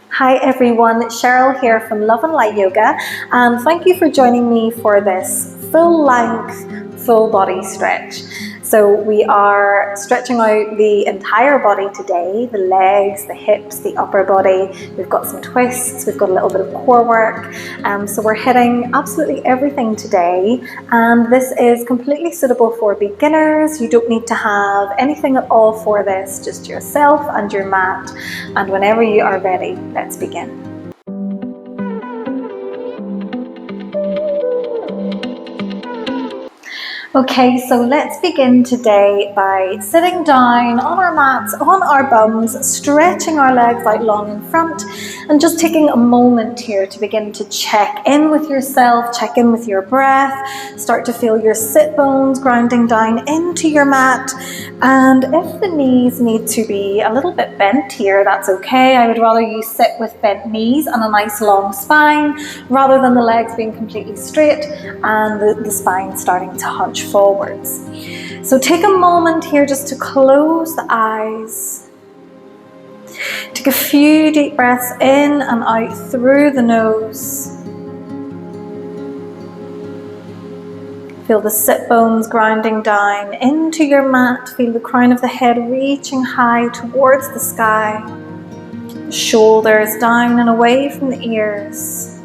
Hi everyone, Cheryl here from Love and Light Yoga, and thank you for joining me for this full length, full body stretch. So we are stretching out the entire body today, the legs, the hips, the upper body. We've got some twists, we've got a little bit of core work. So we're hitting absolutely everything today, and this is completely suitable for beginners. You don't need to have anything at all for this, just yourself and your mat. And whenever you are ready, let's begin. Okay, so let's begin today by sitting down on our mats, on our bums, stretching our legs out long in front, and just taking a moment here to begin to check in with yourself, check in with your breath, start to feel your sit bones grounding down into your mat. And if the knees need to be a little bit bent here, that's okay. I would rather you sit with bent knees and a nice long spine, rather than the legs being completely straight and the spine starting to hunch forwards. So take a moment here just to close the eyes. Take a few deep breaths in and out through the nose. Feel the sit bones grounding down into your mat. Feel the crown of the head reaching high towards the sky. Shoulders down and away from the ears.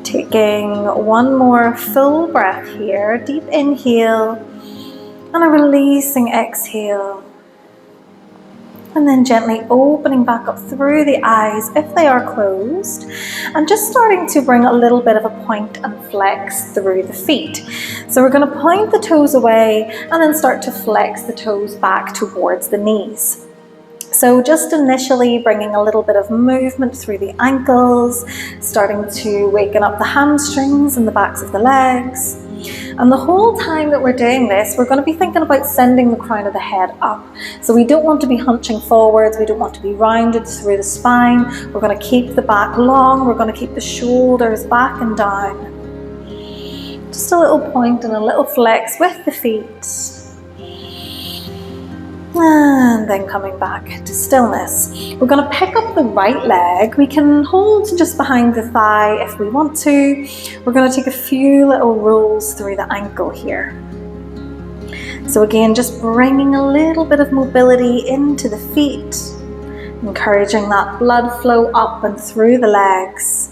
Taking one more full breath here, deep inhale and a releasing exhale. And then gently opening back up through the eyes if they are closed, and just starting to bring a little bit of a point and flex through the feet. So we're going to point the toes away and then start to flex the toes back towards the knees. So just initially bringing a little bit of movement through the ankles, starting to waken up the hamstrings and the backs of the legs. And the whole time that we're doing this, we're going to be thinking about sending the crown of the head up. So we don't want to be hunching forwards, we don't want to be rounded through the spine. We're going to keep the back long, we're going to keep the shoulders back and down. Just a little point and a little flex with the feet. And then coming back to stillness. We're going to pick up the right leg. We can hold just behind the thigh if we want to. We're going to take a few little rolls through the ankle here. So again, just bringing a little bit of mobility into the feet, encouraging that blood flow up and through the legs.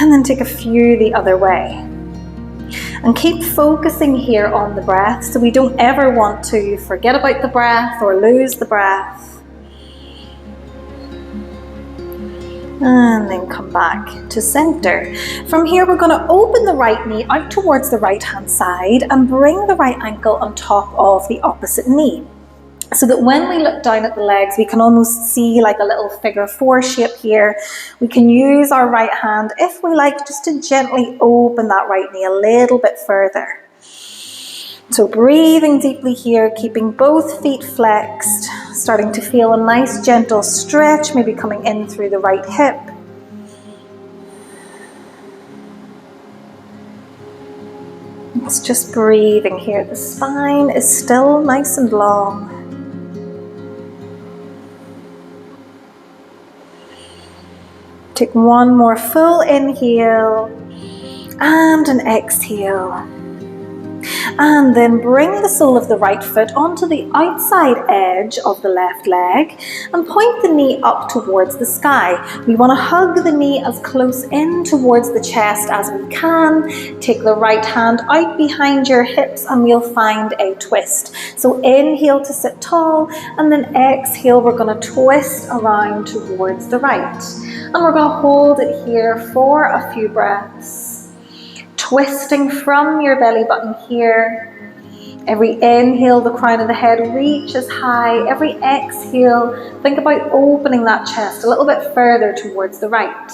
And then take a few the other way. And keep focusing here on the breath, so we don't ever want to forget about the breath or lose the breath. And then come back to center. From here, we're going to open the right knee out towards the right hand side and bring the right ankle on top of the opposite knee, so that when we look down at the legs, we can almost see like a little figure 4 shape here. We can use our right hand, if we like, just to gently open that right knee a little bit further. So breathing deeply here, keeping both feet flexed, starting to feel a nice gentle stretch, maybe coming in through the right hip. It's just breathing here. The spine is still nice and long. Take one more full inhale and an exhale. And then bring the sole of the right foot onto the outside edge of the left leg and point the knee up towards the sky. We want to hug the knee as close in towards the chest as we can. Take the right hand out behind your hips and we'll find a twist. So inhale to sit tall, and then exhale, we're going to twist around towards the right. And we're going to hold it here for a few breaths. Twisting from your belly button here. Every inhale, the crown of the head reaches high. Every exhale, think about opening that chest a little bit further towards the right.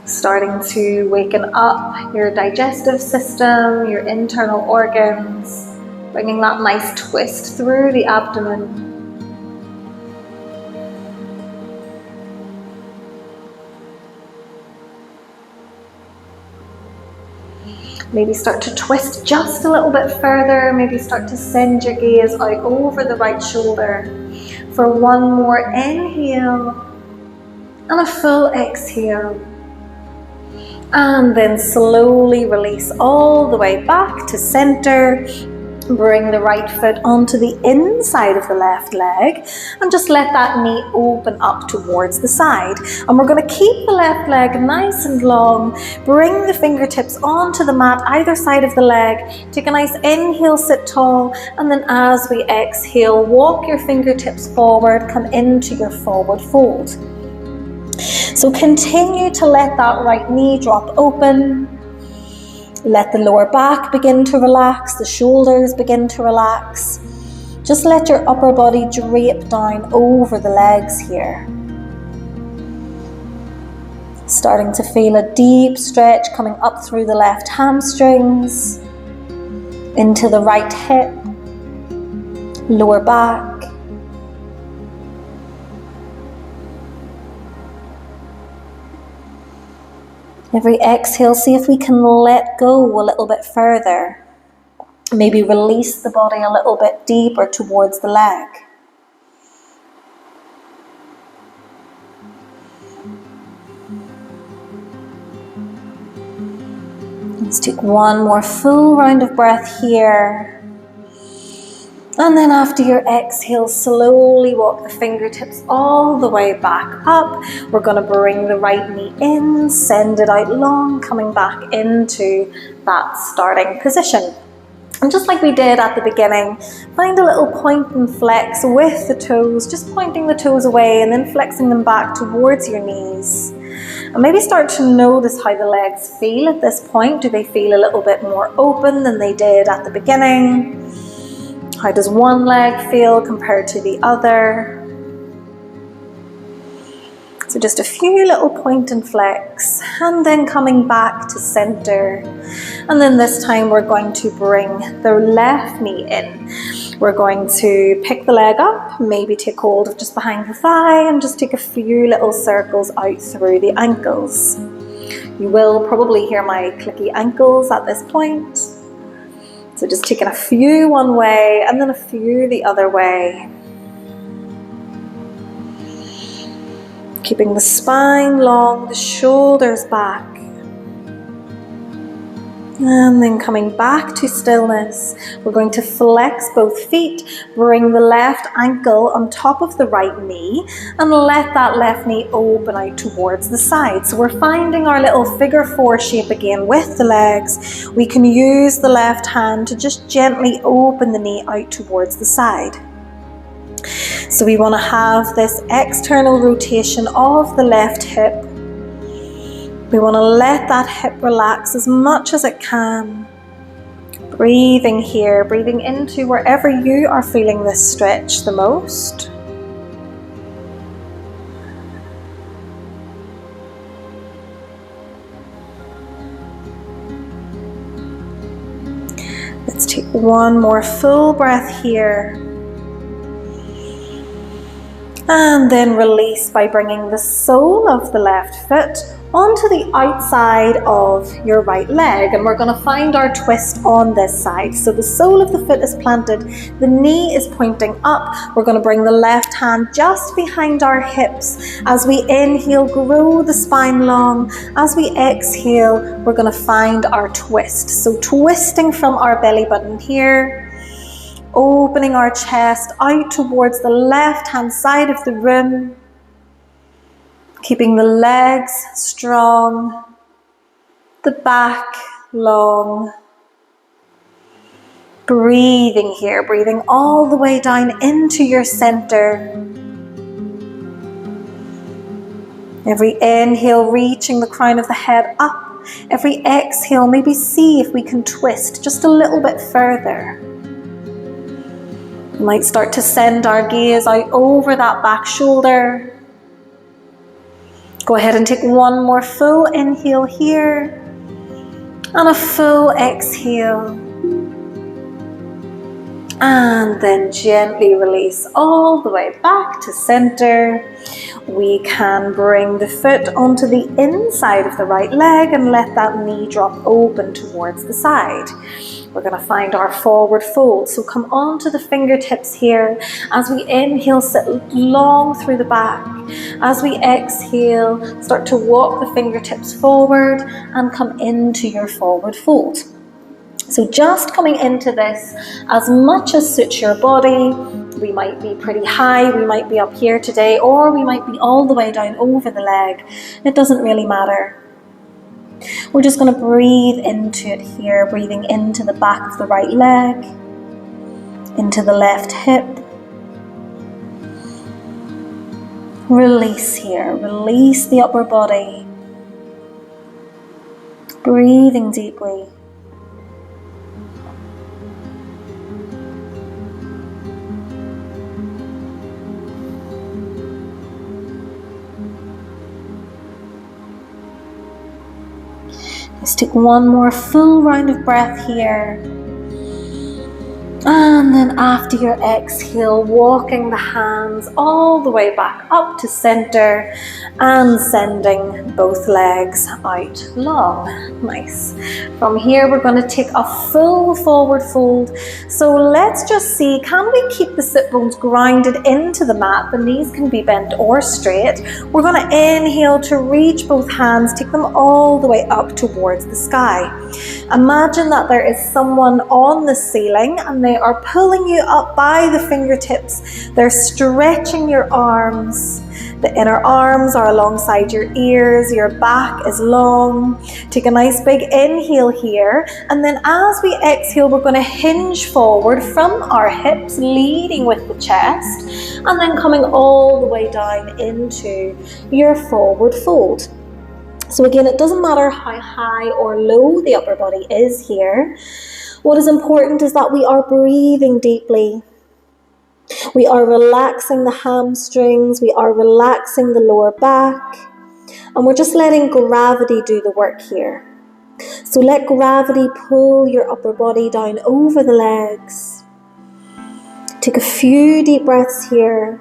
Starting to waken up your digestive system, your internal organs, bringing that nice twist through the abdomen. Maybe start to twist just a little bit further. Maybe start to send your gaze out over the right shoulder. For one more inhale and a full exhale. And then slowly release all the way back to center. Bring the right foot onto the inside of the left leg and just let that knee open up towards the side. And we're going to keep the left leg nice and long. Bring the fingertips onto the mat either side of the leg. Take a nice inhale, sit tall, and then as we exhale, walk your fingertips forward, come into your forward fold. So continue to let that right knee drop open. Let the lower back begin to relax, the shoulders begin to relax. Just let your upper body drape down over the legs here. Starting to feel a deep stretch coming up through the left hamstrings, into the right hip, lower back. Every exhale, see if we can let go a little bit further. Maybe release the body a little bit deeper towards the leg. Let's take one more full round of breath here. And then after your exhale, slowly walk the fingertips all the way back up. We're going to bring the right knee in, send it out long, coming back into that starting position. And just like we did at the beginning, find a little point and flex with the toes, just pointing the toes away and then flexing them back towards your knees. And maybe start to notice how the legs feel at this point. Do they feel a little bit more open than they did at the beginning? How does one leg feel compared to the other? So just a few little point and flex, and then coming back to center. And then this time we're going to bring the left knee in. We're going to pick the leg up, maybe take hold of just behind the thigh and just take a few little circles out through the ankles. You will probably hear my clicky ankles at this point. So just taking a few one way and then a few the other way. Keeping the spine long, the shoulders back. And then coming back to stillness, we're going to flex both feet, bring the left ankle on top of the right knee, and let that left knee open out towards the side. So we're finding our little figure four shape again with the legs. We can use the left hand to just gently open the knee out towards the side. So we want to have this external rotation of the left hip. We want to let that hip relax as much as it can. Breathing here, breathing into wherever you are feeling this stretch the most. Let's take one more full breath here. And then release by bringing the sole of the left foot onto the outside of your right leg, and we're going to find our twist on this side. So the sole of the foot is planted, the knee is pointing up. We're going to bring the left hand just behind our hips. As we inhale, grow the spine long. As we exhale, we're going to find our twist. So twisting from our belly button here, opening our chest out towards the left hand side of the room. Keeping the legs strong, the back long. Breathing here, breathing all the way down into your center. Every inhale, reaching the crown of the head up. Every exhale, maybe see if we can twist just a little bit further. We might start to send our gaze out over that back shoulder. Go ahead and take one more full inhale here and a full exhale. And then gently release all the way back to center. We can bring the foot onto the inside of the right leg and let that knee drop open towards the side. We're going to find our forward fold. So come onto the fingertips here. As we inhale, sit long through the back. As we exhale, start to walk the fingertips forward and come into your forward fold. So just coming into this as much as suits your body. We might be pretty high, we might be up here today, or we might be all the way down over the leg. It doesn't really matter. We're just going to breathe into it here, breathing into the back of the right leg, into the left hip. Release here, release the upper body. Breathing deeply. Let's take one more full round of breath here. And then after your exhale, walking the hands all the way back up to center and sending both legs out long. Nice. From here, we're going to take a full forward fold. So let's just see, can we keep the sit bones grounded into the mat? The knees can be bent or straight. We're going to inhale to reach both hands, take them all the way up towards the sky. Imagine that there is someone on the ceiling and they are pulling you up by the fingertips. They're stretching your arms. The inner arms are alongside your ears. Your back is long. Take a nice big inhale here. And then as we exhale, we're going to hinge forward from our hips, leading with the chest. And then coming all the way down into your forward fold. So again, it doesn't matter how high or low the upper body is here. What is important is that we are breathing deeply. We are relaxing the hamstrings. We are relaxing the lower back. And we're just letting gravity do the work here. So let gravity pull your upper body down over the legs. Take a few deep breaths here.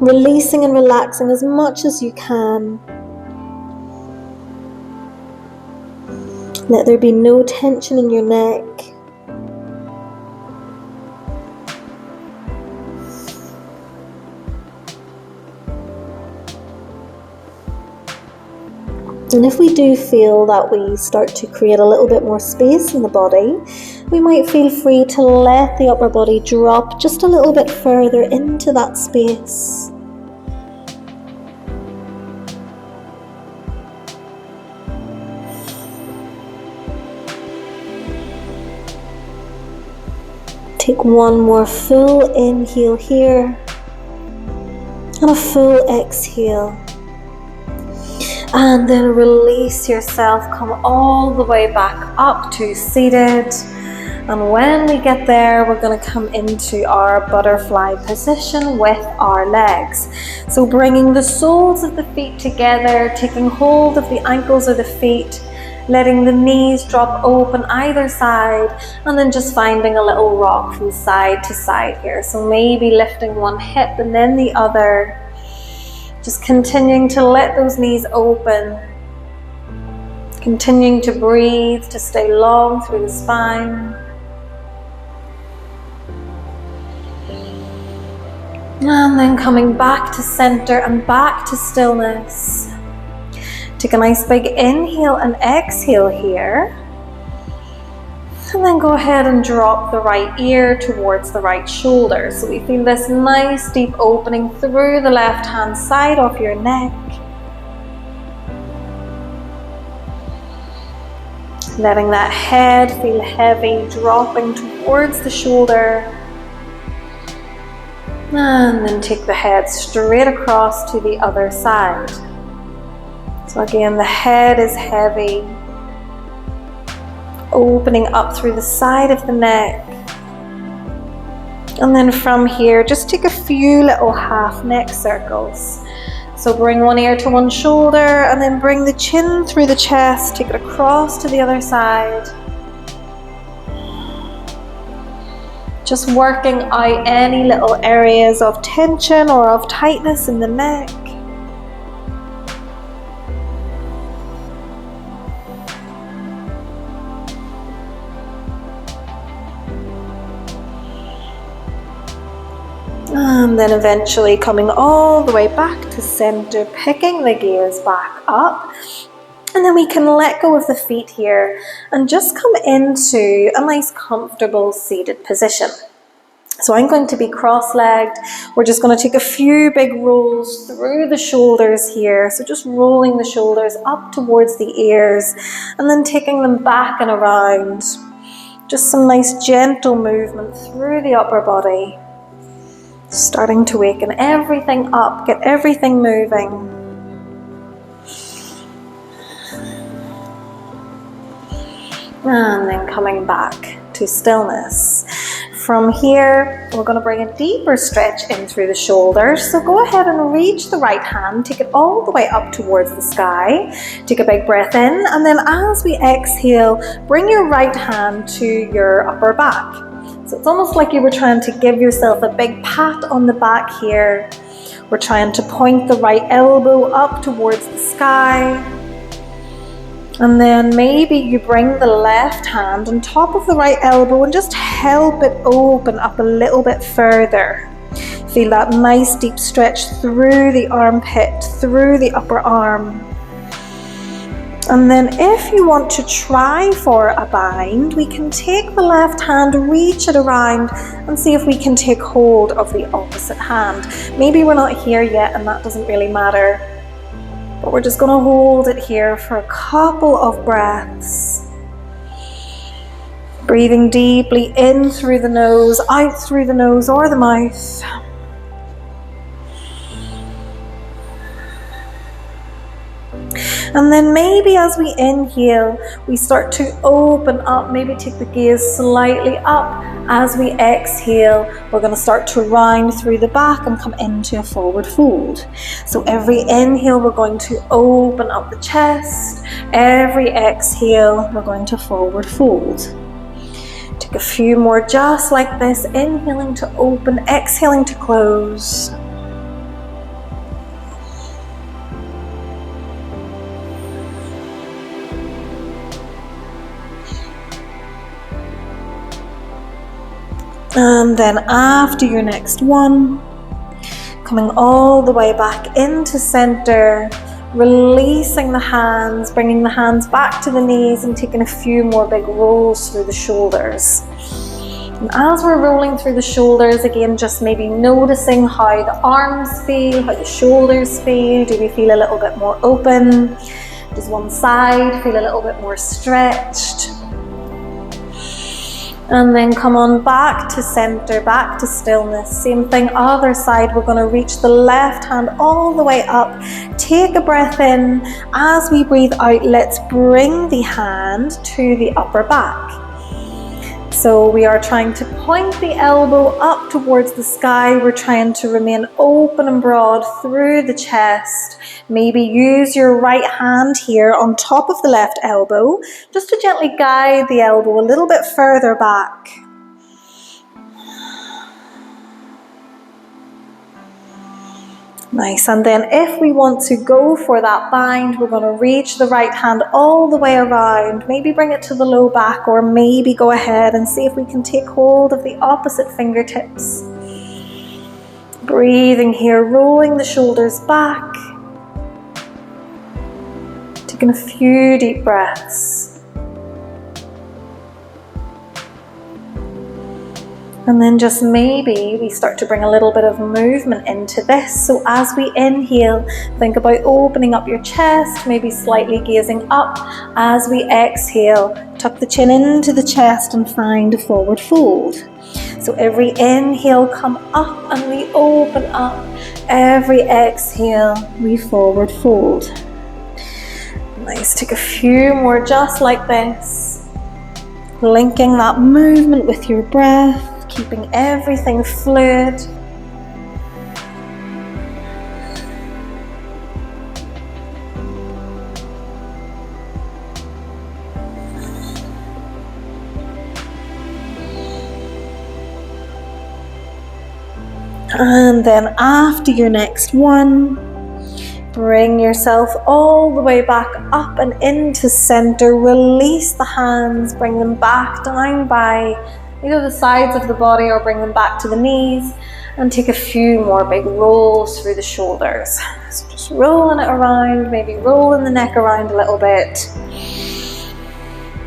Releasing and relaxing as much as you can. Let there be no tension in your neck. And if we do feel that we start to create a little bit more space in the body, we might feel free to let the upper body drop just a little bit further into that space. Take one more full inhale here and a full exhale. And then release yourself, come all the way back up to seated. And when we get there, we're going to come into our butterfly position with our legs. So bringing the soles of the feet together, taking hold of the ankles of the feet, letting the knees drop open either side, and then just finding a little rock from side to side here. So maybe lifting one hip and then the other. Just continuing to let those knees open. Continuing to breathe, to stay long through the spine. And then coming back to center and back to stillness. Take a nice big inhale and exhale here. And then go ahead and drop the right ear towards the right shoulder. So we feel this nice deep opening through the left hand side of your neck. Letting that head feel heavy, dropping towards the shoulder. And then take the head straight across to the other side. So again, the head is heavy, opening up through the side of the neck. And then from here, just take a few little half neck circles. So bring one ear to one shoulder and then bring the chin through the chest, take it across to the other side. Just working out any little areas of tension or of tightness in the neck. And then eventually coming all the way back to center, picking the gaze back up. And then we can let go of the feet here and just come into a nice comfortable seated position. So I'm going to be cross-legged. We're just going to take a few big rolls through the shoulders here. So just rolling the shoulders up towards the ears and then taking them back and around. Just some nice gentle movement through the upper body. Starting to waken everything up, get everything moving. And then coming back to stillness. From here, we're going to bring a deeper stretch in through the shoulders. So go ahead and reach the right hand, take it all the way up towards the sky. Take a big breath in, and then as we exhale, bring your right hand to your upper back. So it's almost like you were trying to give yourself a big pat on the back here. We're trying to point the right elbow up towards the sky. And then maybe you bring the left hand on top of the right elbow and just help it open up a little bit further. Feel that nice deep stretch through the armpit, through the upper arm. And then if you want to try for a bind, we can take the left hand, reach it around and see if we can take hold of the opposite hand. Maybe we're not here yet and that doesn't really matter. But we're just going to hold it here for a couple of breaths. Breathing deeply in through the nose, out through the nose or the mouth. And then maybe as we inhale, we start to open up, maybe take the gaze slightly up. As we exhale, we're going to start to round through the back and come into a forward fold. So every inhale, we're going to open up the chest. Every exhale, we're going to forward fold. Take a few more just like this, inhaling to open, exhaling to close. And then after your next one, coming all the way back into center, releasing the hands, bringing the hands back to the knees and taking a few more big rolls through the shoulders. And as we're rolling through the shoulders, again, just maybe noticing how the arms feel, how the shoulders feel. Do we feel a little bit more open? Does one side feel a little bit more stretched? And then come on back to center, back to stillness. Same thing, other side. We're going to reach the left hand all the way up. Take a breath in. As we breathe out, let's bring the hand to the upper back. So we are trying to point the elbow up towards the sky. We're trying to remain open and broad through the chest. Maybe use your right hand here on top of the left elbow, just to gently guide the elbow a little bit further back. Nice, and then if we want to go for that bind, we're going to reach the right hand all the way around, maybe bring it to the low back, or maybe go ahead and see if we can take hold of the opposite fingertips. Breathing here, rolling the shoulders back, taking a few deep breaths. And then just maybe we start to bring a little bit of movement into this. So as we inhale, think about opening up your chest, maybe slightly gazing up. As we exhale, tuck the chin into the chest and find a forward fold. So every inhale, come up and we open up. Every exhale, we forward fold. Nice, take a few more just like this. Linking that movement with your breath. Keeping everything fluid. And then after your next one, bring yourself all the way back up and into center. Release the hands, bring them back down by either the sides of the body or bring them back to the knees, and take a few more big rolls through the shoulders. So just rolling it around, maybe rolling the neck around a little bit,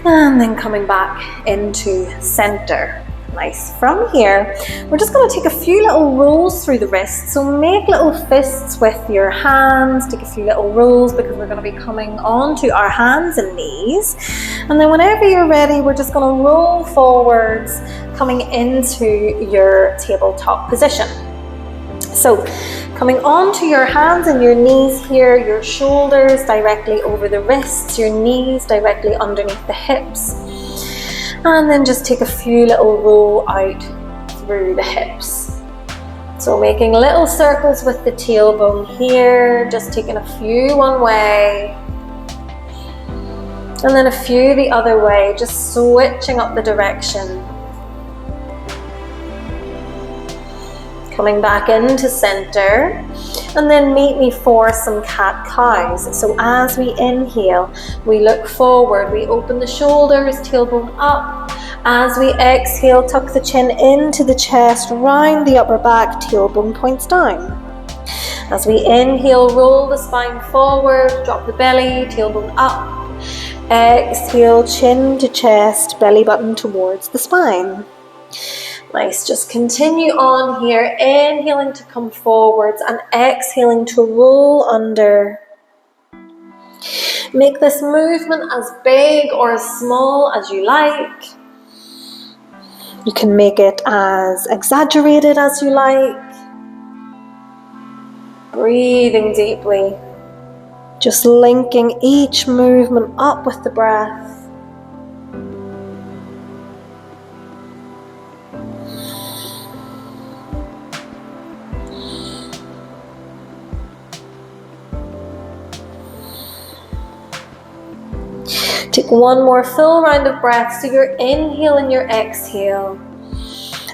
and then coming back into center. Nice. From here, we're just going to take a few little rolls through the wrists. So make little fists with your hands, take a few little rolls, because we're going to be coming onto our hands and knees. And then whenever you're ready, we're just going to roll forwards, coming into your tabletop position. So coming onto your hands and your knees here, your shoulders directly over the wrists, your knees directly underneath the hips. And then just take a few little roll out through the hips. So making little circles with the tailbone here, just taking a few one way, and then a few the other way, just switching up the direction. Coming back into center, and then meet me for some cat-cows. So as we inhale, we look forward, we open the shoulders, tailbone up. As we exhale, tuck the chin into the chest, round the upper back, tailbone points down. As we inhale, roll the spine forward, drop the belly, tailbone up. Exhale, chin to chest, belly button towards the spine. Nice, just continue on here, inhaling to come forwards and exhaling to roll under. Make this movement as big or as small as you like. You can make it as exaggerated as you like. Breathing deeply, just linking each movement up with the breath. Take one more full round of breath, so your inhale and your exhale.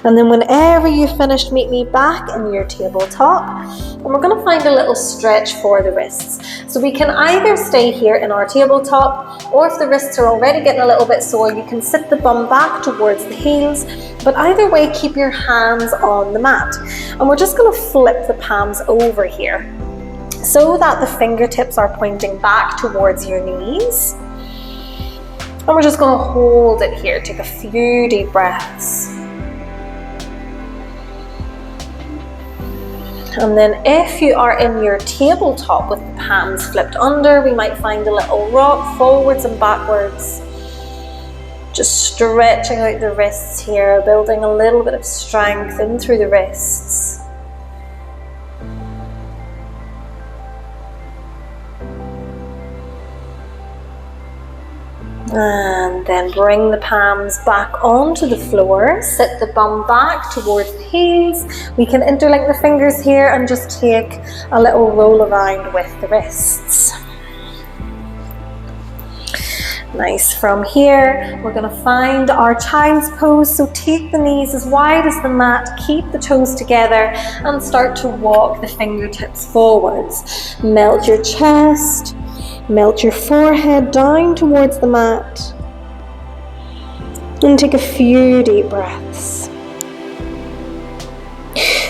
And then whenever you've finished, meet me back in your tabletop. And we're going to find a little stretch for the wrists. So we can either stay here in our tabletop, or if the wrists are already getting a little bit sore, you can sit the bum back towards the heels. But either way, keep your hands on the mat. And we're just going to flip the palms over here, so that the fingertips are pointing back towards your knees. And we're just going to hold it here. Take a few deep breaths. And then if you are in your tabletop with the palms flipped under, we might find a little rock forwards and backwards. Just stretching out the wrists here, building a little bit of strength in through the wrists. And then bring the palms back onto the floor. Sit the bum back towards the heels. We can interlink the fingers here and just take a little roll around with the wrists. Nice. From here, we're going to find our child's pose. So take the knees as wide as the mat, keep the toes together, and start to walk the fingertips forwards. Melt your chest. Melt your forehead down towards the mat, and take a few deep breaths.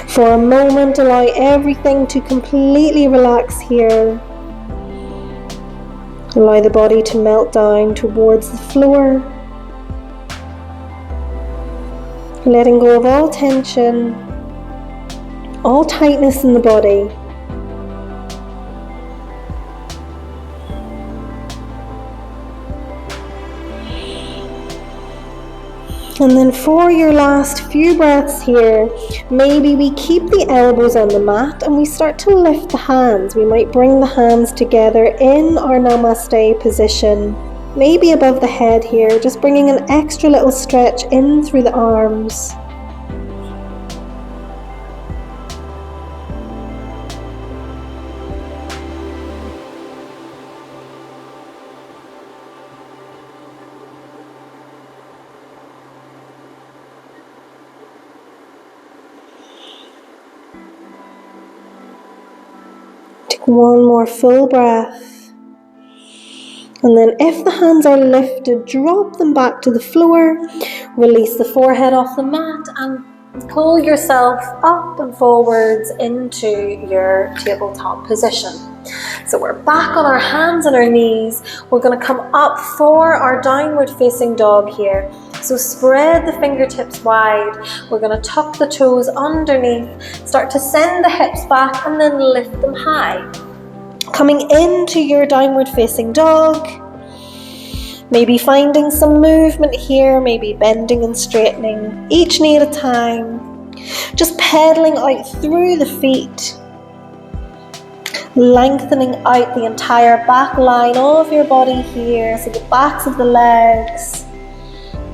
For a moment, allow everything to completely relax here. Allow the body to melt down towards the floor, letting go of all tension, all tightness in the body. And then for your last few breaths here, maybe we keep the elbows on the mat and we start to lift the hands. We might bring the hands together in our Namaste position, maybe above the head here, just bringing an extra little stretch in through the arms. One more full breath. And then if the hands are lifted, drop them back to the floor. Release the forehead off the mat and pull yourself up and forwards into your tabletop position. So we're back on our hands and our knees. We're going to come up for our downward facing dog here. So spread the fingertips wide. We're going to tuck the toes underneath. Start to send the hips back and then lift them high. Coming into your downward facing dog. Maybe finding some movement here, maybe bending and straightening, each knee at a time. Just pedaling out through the feet. Lengthening out the entire back line of your body here. So the backs of the legs,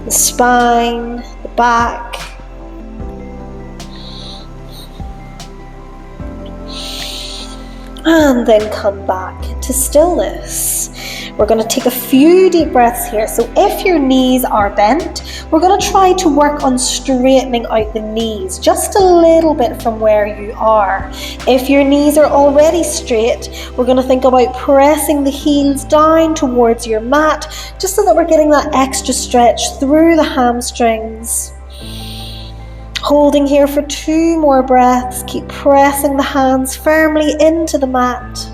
the spine, the back. And then come back to stillness. We're going to take a few deep breaths here. So if your knees are bent, we're going to try to work on straightening out the knees just a little bit from where you are. If your knees are already straight, we're going to think about pressing the heels down towards your mat, just so that we're getting that extra stretch through the hamstrings. Holding here for 2 more breaths. Keep pressing the hands firmly into the mat.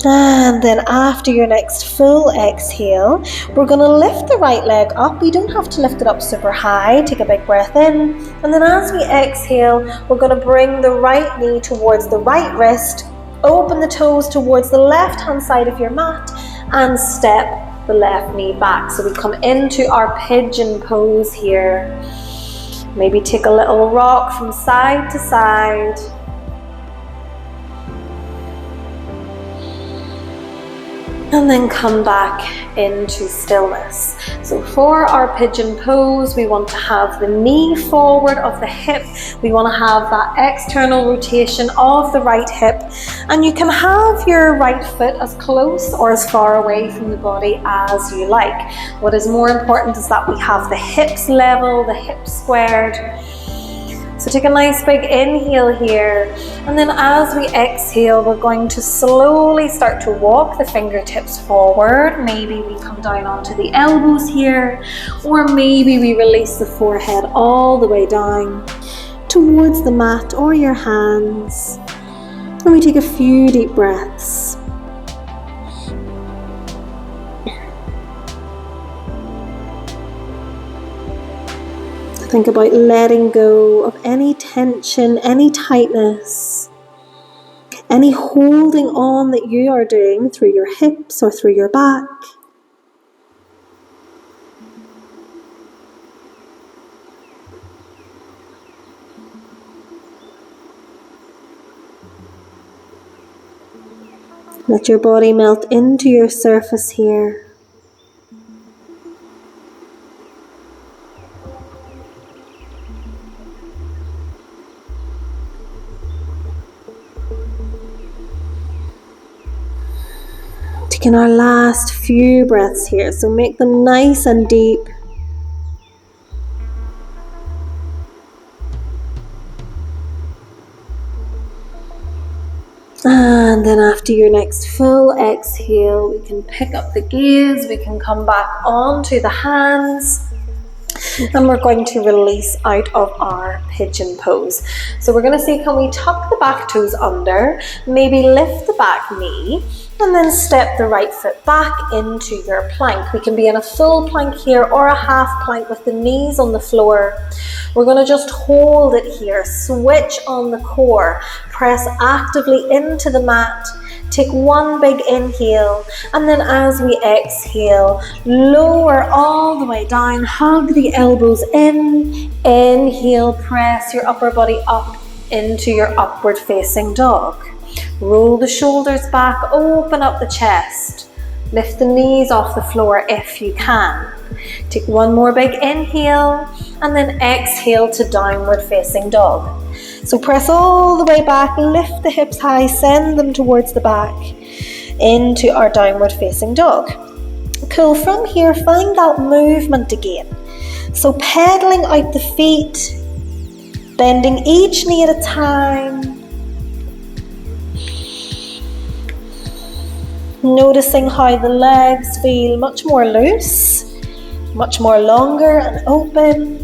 And then after your next full exhale, we're going to lift the right leg up. We don't have to lift it up super high. Take a big breath in. And then as we exhale, we're going to bring the right knee towards the right wrist. Open the toes towards the left hand side of your mat and step the left knee back. So we come into our pigeon pose here. Maybe take a little rock from side to side. And then come back into stillness. So for our pigeon pose, we want to have the knee forward of the hip. We want to have that external rotation of the right hip. And you can have your right foot as close or as far away from the body as you like. What is more important is that we have the hips level, the hips squared. So take a nice big inhale here, and then as we exhale, we're going to slowly start to walk the fingertips forward. Maybe we come down onto the elbows here, or maybe we release the forehead all the way down towards the mat or your hands. And we take a few deep breaths. Think about letting go of any tension, any tightness, any holding on that you are doing through your hips or through your back. Let your body melt into your surface here. Taking our last few breaths here, so make them nice and deep. And then after your next full exhale, we can pick up the gaze, we can come back onto the hands. And we're going to release out of our pigeon pose. So we're going to see, can we tuck the back toes under, maybe lift the back knee, and then step the right foot back into your plank. We can be in a full plank here or a half plank with the knees on the floor. We're going to just hold it here, switch on the core, press actively into the mat. Take one big inhale, and then as we exhale, lower all the way down, hug the elbows in, inhale, press your upper body up into your upward facing dog. Roll the shoulders back, open up the chest, lift the knees off the floor if you can. Take one more big inhale, and then exhale to downward facing dog. So press all the way back, lift the hips high, send them towards the back, into our downward facing dog. Cool, from here, find that movement again. So pedaling out the feet, Bending each knee at a time. Noticing how the legs feel much more loose, much more longer and open.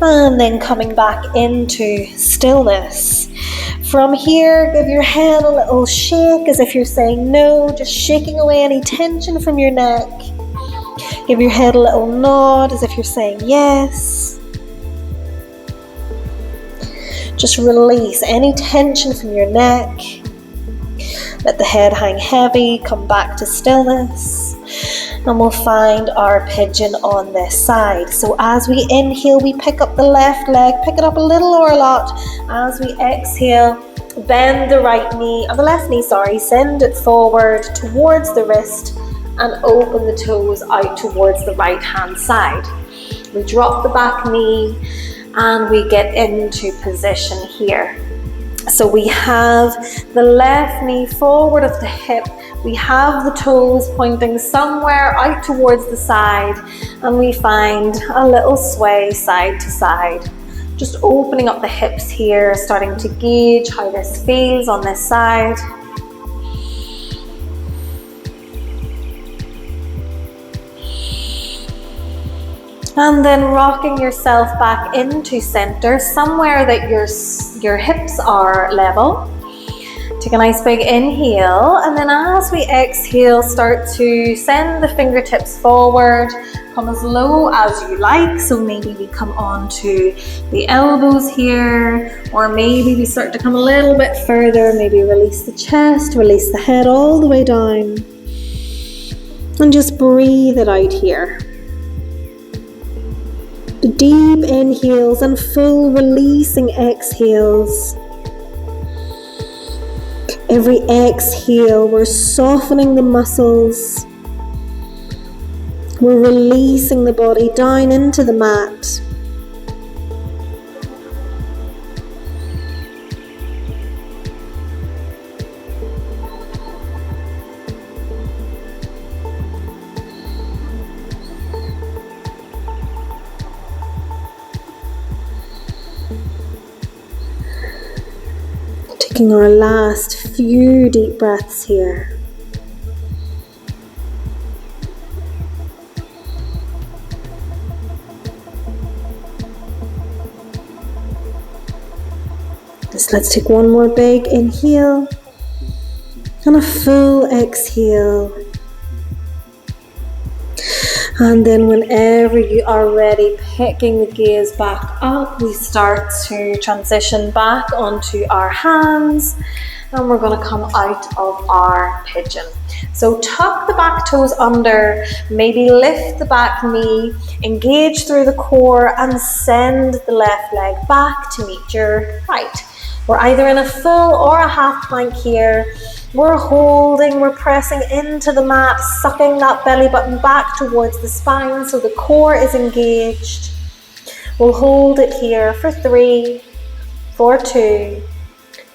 And then coming back into stillness. From here, give your head a little shake as if you're saying no, just shaking away any tension from your neck. Give your head a little nod as if you're saying yes. Just release any tension from your neck. Let the head hang heavy, come back to stillness. And we'll find our pigeon on this side. So as we inhale, we pick up the left leg, pick it up a little or a lot. As we exhale, bend the left knee, send it forward towards the wrist and open the toes out towards the right hand side. We drop the back knee and we get into position here. So we have the left knee forward of the hip. We have the toes pointing somewhere out towards the side, and we find a little sway side to side. Just opening up the hips here, starting to gauge how this feels on this side. And then rocking yourself back into center, somewhere that your hips are level. Take a nice big inhale, and then as we exhale, start to send the fingertips forward. Come as low as you like, so maybe we come onto the elbows here, or maybe we start to come a little bit further, maybe release the chest, release the head all the way down, and just breathe it out here. The deep inhales and full releasing exhales. Every exhale, we're softening the muscles. We're releasing the body down into the mat. Taking our last few deep breaths here. Just let's take one more big inhale and a full exhale. And then whenever you are ready, picking the gaze back up, we start to transition back onto our hands, and we're going to come out of our pigeon. So tuck the back toes under, maybe lift the back knee, engage through the core, and send the left leg back to meet your right. We're either in a full or a half plank here. We're holding, we're pressing into the mat, sucking that belly button back towards the spine so the core is engaged. We'll hold it here for 3, for 2,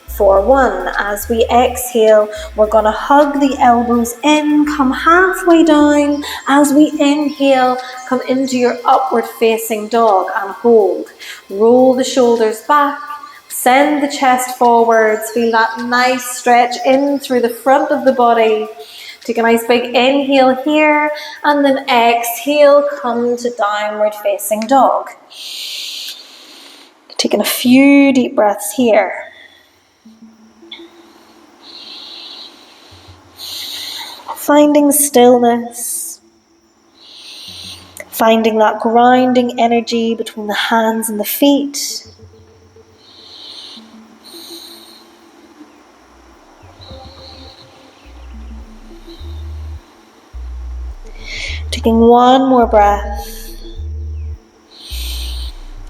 for 1. As we exhale, we're going to hug the elbows in, come halfway down. As we inhale, come into your upward facing dog and hold. Roll the shoulders back. Send the chest forwards, feel that nice stretch in through the front of the body. Take a nice big inhale here, and then exhale, come to downward facing dog. Taking a few deep breaths here. Finding stillness. Finding that grounding energy between the hands and the feet. Taking one more breath.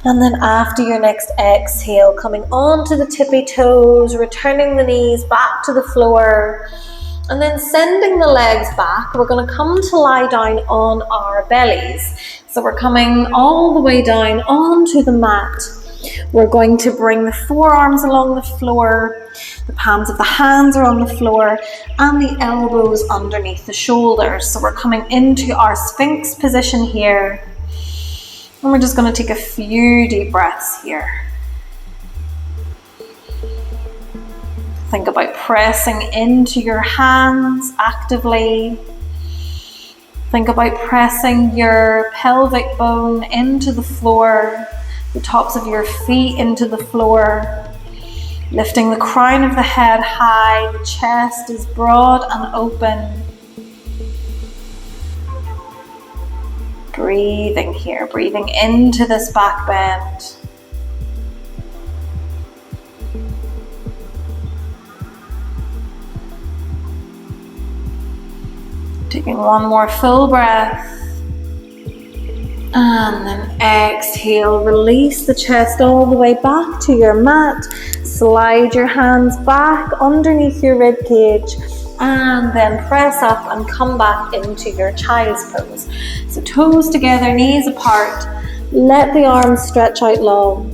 And then after your next exhale, coming onto the tippy toes, returning the knees back to the floor, and then sending the legs back. We're going to come to lie down on our bellies. So we're coming all the way down onto the mat. We're going to bring the forearms along the floor, the palms of the hands are on the floor, and the elbows underneath the shoulders. So we're coming into our Sphinx position here. And we're just going to take a few deep breaths here. Think about pressing into your hands actively. Think about pressing your pelvic bone into the floor, the tops of your feet into the floor, lifting the crown of the head high, the chest is broad and open. Breathing here, breathing into this back bend. Taking one more full breath. And then exhale, release the chest all the way back to your mat. Slide your hands back underneath your rib cage. And then press up and come back into your child's pose. So toes together, knees apart. Let the arms stretch out long.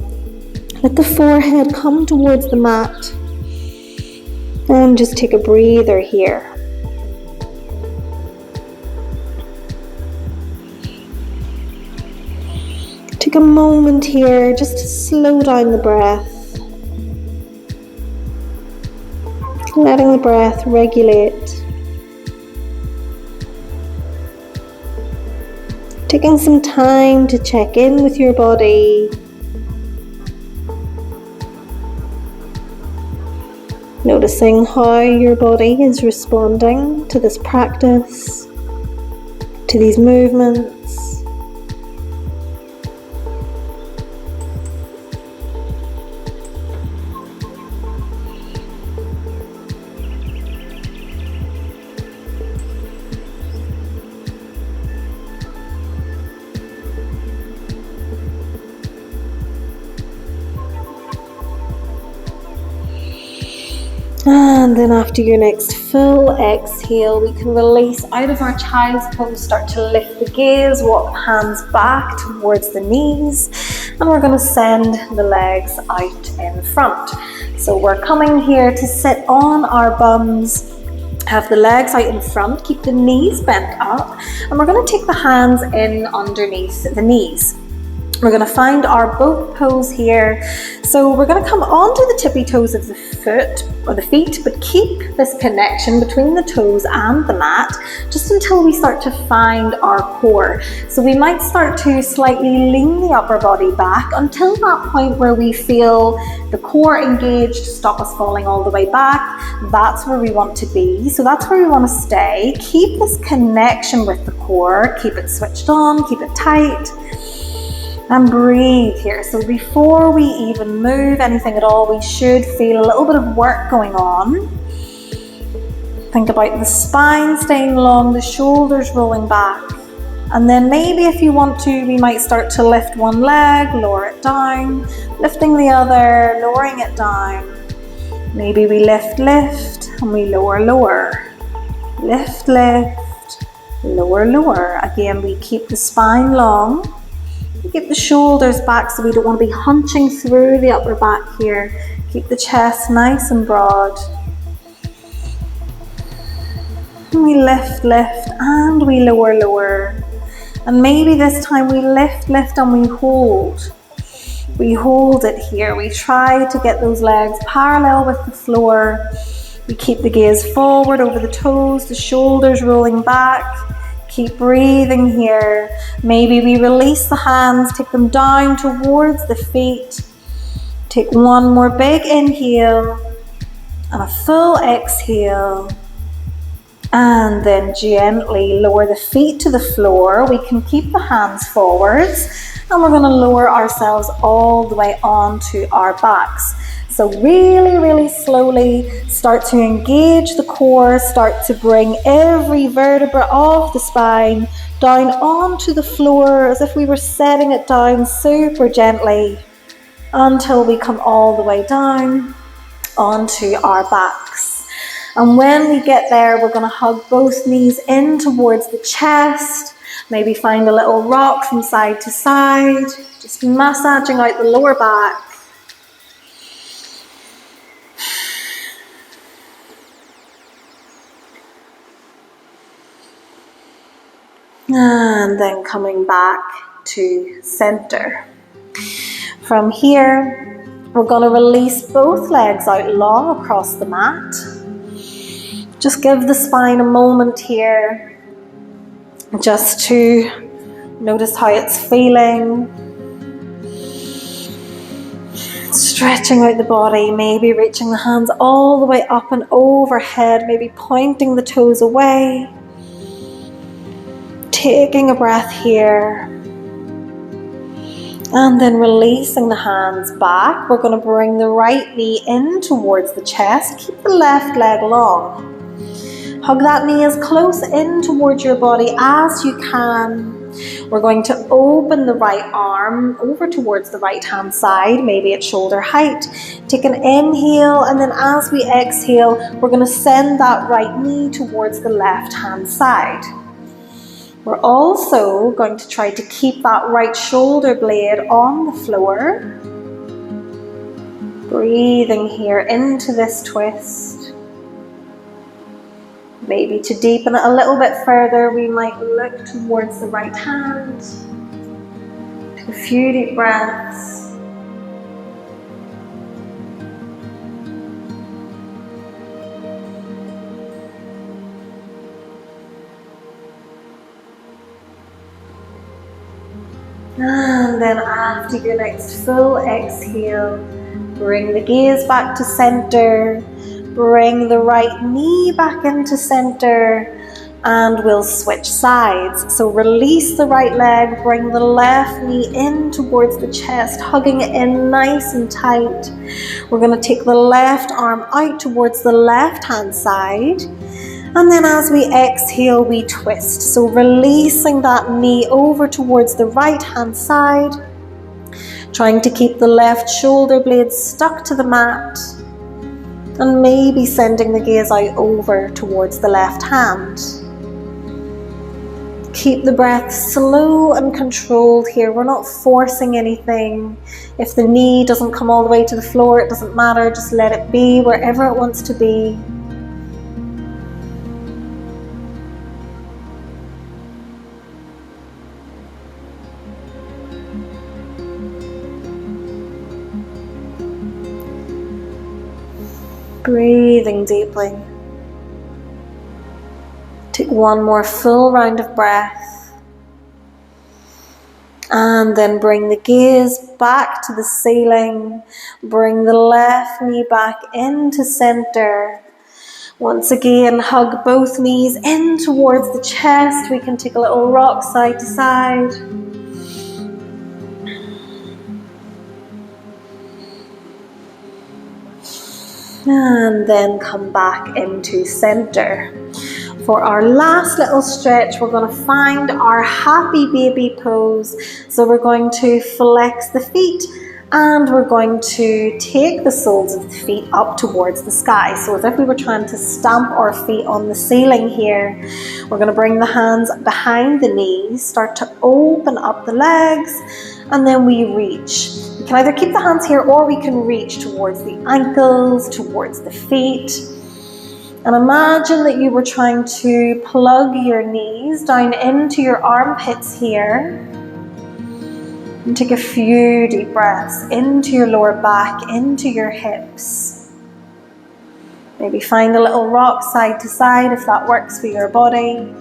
Let the forehead come towards the mat. And just take a breather here. Take a moment here just to slow down the breath. Letting the breath regulate. Taking some time to check in with your body. Noticing how your body is responding to this practice, to these movements. And then after your next full exhale, we can release out of our child's pose, start to lift the gaze, walk the hands back towards the knees, and we're going to send the legs out in front. So we're coming here to sit on our bums, have the legs out in front, keep the knees bent up, and we're going to take the hands in underneath the knees. We're going to find our boat pose here. So we're going to come onto the tippy toes of the foot or the feet, but keep this connection between the toes and the mat just until we start to find our core. So we might start to slightly lean the upper body back until that point where we feel the core engaged, stop us falling all the way back. That's where we want to be. So that's where we want to stay. Keep this connection with the core. Keep it switched on, keep it tight. And breathe here. So before we even move anything at all, we should feel a little bit of work going on. Think about the spine staying long, the shoulders rolling back. And then maybe if you want to, we might start to lift one leg, lower it down, lifting the other, lowering it down. Maybe we lift, and we lower, lift, lower, lower. Again, we keep the spine long. Keep the shoulders back so we don't want to be hunching through the upper back here. Keep the chest nice and broad. And we lift, and we lower. And maybe this time we lift and we hold. We hold it here. We try to get those legs parallel with the floor. We keep the gaze forward over the toes, the shoulders rolling back. Keep breathing here. Maybe we release the hands, take them down towards the feet. Take one more big inhale and a full exhale. And then gently lower the feet to the floor. We can keep the hands forwards and we're going to lower ourselves all the way onto our backs. So really slowly start to engage the core, start to bring every vertebra of the spine down onto the floor as if we were setting it down super gently until we come all the way down onto our backs. And when we get there, we're going to hug both knees in towards the chest, maybe find a little rock from side to side, just massaging out the lower back. And then coming back to center. From here, we're going to release both legs out long across the mat. Just give the spine a moment here just to notice how it's feeling. Stretching out the body, maybe reaching the hands all the way up and overhead, maybe pointing the toes away. Taking a breath here. And then releasing the hands back. We're going to bring the right knee in towards the chest. Keep the left leg long. Hug that knee as close in towards your body as you can. We're going to open the right arm over towards the right hand side, maybe at shoulder height. Take an inhale, and then as we exhale, we're going to send that right knee towards the left hand side. We're also going to try to keep that right shoulder blade on the floor. Breathing here into this twist. Maybe to deepen it a little bit further, we might look towards the right hand. Take a few deep breaths. And then after your next full exhale, bring the gaze back to center. Bring the right knee back into center, and we'll switch sides. So release the right leg, bring the left knee in towards the chest, hugging it in nice and tight. We're going to take the left arm out towards the left hand side. And then as we exhale, we twist. So releasing that knee over towards the right hand side, trying to keep the left shoulder blade stuck to the mat, and maybe sending the gaze out over towards the left hand. Keep the breath slow and controlled here. We're not forcing anything. If the knee doesn't come all the way to the floor, it doesn't matter. Just let it be wherever it wants to be. Breathing deeply. Take one more full round of breath. And then bring the gaze back to the ceiling. Bring the left knee back into center. Once again, hug both knees in towards the chest. We can take a little rock side to side. And then come back into center. For our last little stretch, we're going to find our happy baby pose. So we're going to flex the feet, and we're going to take the soles of the feet up towards the sky. So as if we were trying to stamp our feet on the ceiling here. We're going to bring the hands behind the knees, start to open up the legs, and then we reach. We can either keep the hands here, or we can reach towards the ankles, towards the feet. And imagine that you were trying to plug your knees down into your armpits here. And take a few deep breaths into your lower back, into your hips. Maybe find a little rock side to side if that works for your body.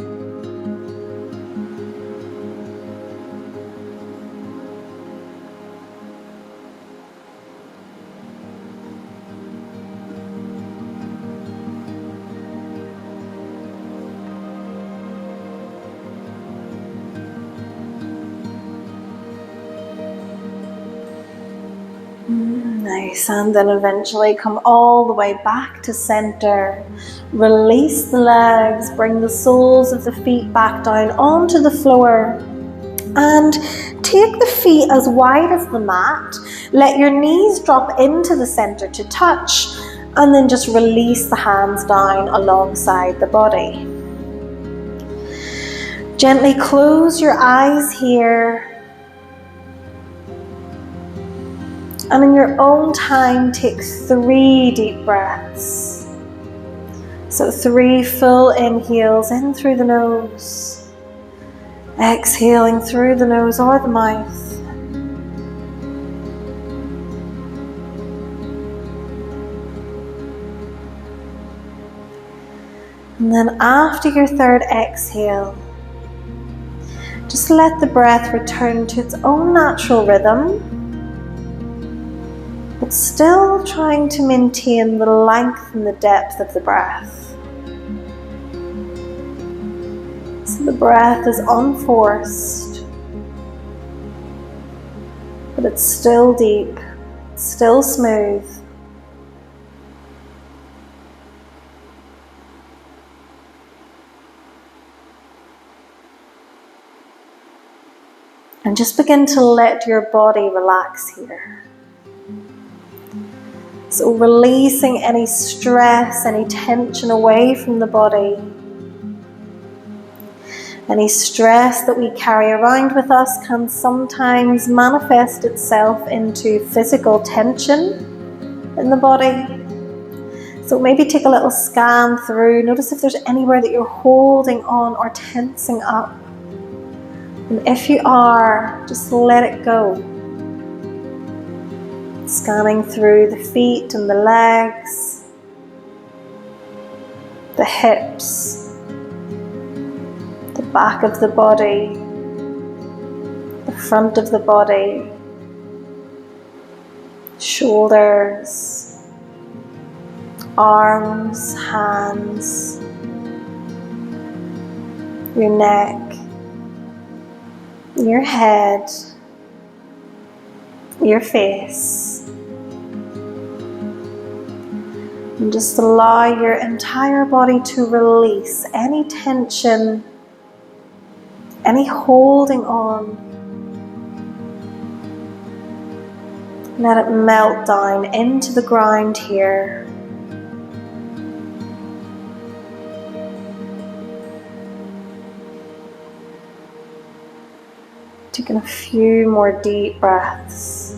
Nice, and then eventually come all the way back to center. Release the legs, bring the soles of the feet back down onto the floor, and take the feet as wide as the mat. Let your knees drop into the center to touch, and then just release the hands down alongside the body. Gently close your eyes here. And in your own time, take 3 deep breaths. So 3 full inhales in through the nose. Exhaling through the nose or the mouth. And then after your third exhale, just let the breath return to its own natural rhythm, but still trying to maintain the length and the depth of the breath. So the breath is unforced, but it's still deep, still smooth. And just begin to let your body relax here. So releasing any stress, any tension away from the body. Any stress that we carry around with us can sometimes manifest itself into physical tension in the body. So maybe take a little scan through. Notice if there's anywhere that you're holding on or tensing up. And if you are, just let it go. Scanning through the feet and the legs, the hips, the back of the body, the front of the body, shoulders, arms, hands, your neck, your head, your face. And just allow your entire body to release any tension, any holding on. Let it melt down into the ground here. Taking a few more deep breaths.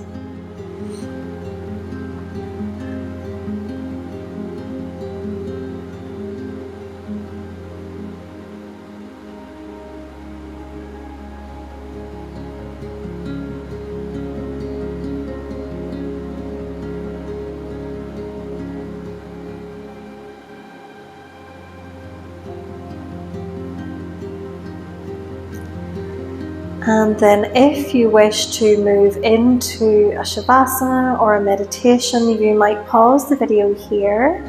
And then if you wish to move into a Shavasana or a meditation, you might pause the video here.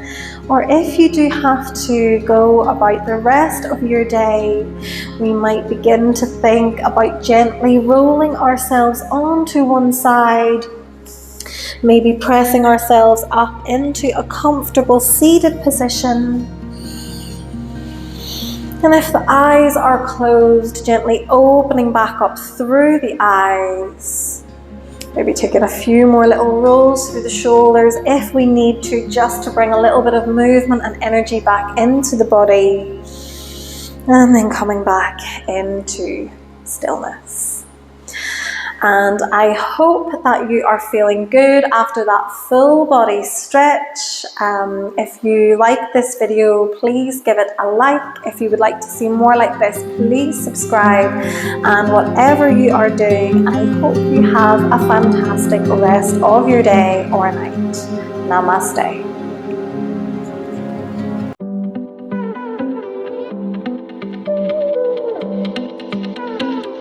Or if you do have to go about the rest of your day, we might begin to think about gently rolling ourselves onto one side, maybe pressing ourselves up into a comfortable seated position. And if the eyes are closed, gently opening back up through the eyes. Maybe taking a few more little rolls through the shoulders if we need to, just to bring a little bit of movement and energy back into the body. And then coming back into stillness. And I hope that you are feeling good after that full body stretch. If you like this video, please give it a like. If you would like to see more like this, please subscribe. And whatever you are doing, I hope you have a fantastic rest of your day or night. Namaste.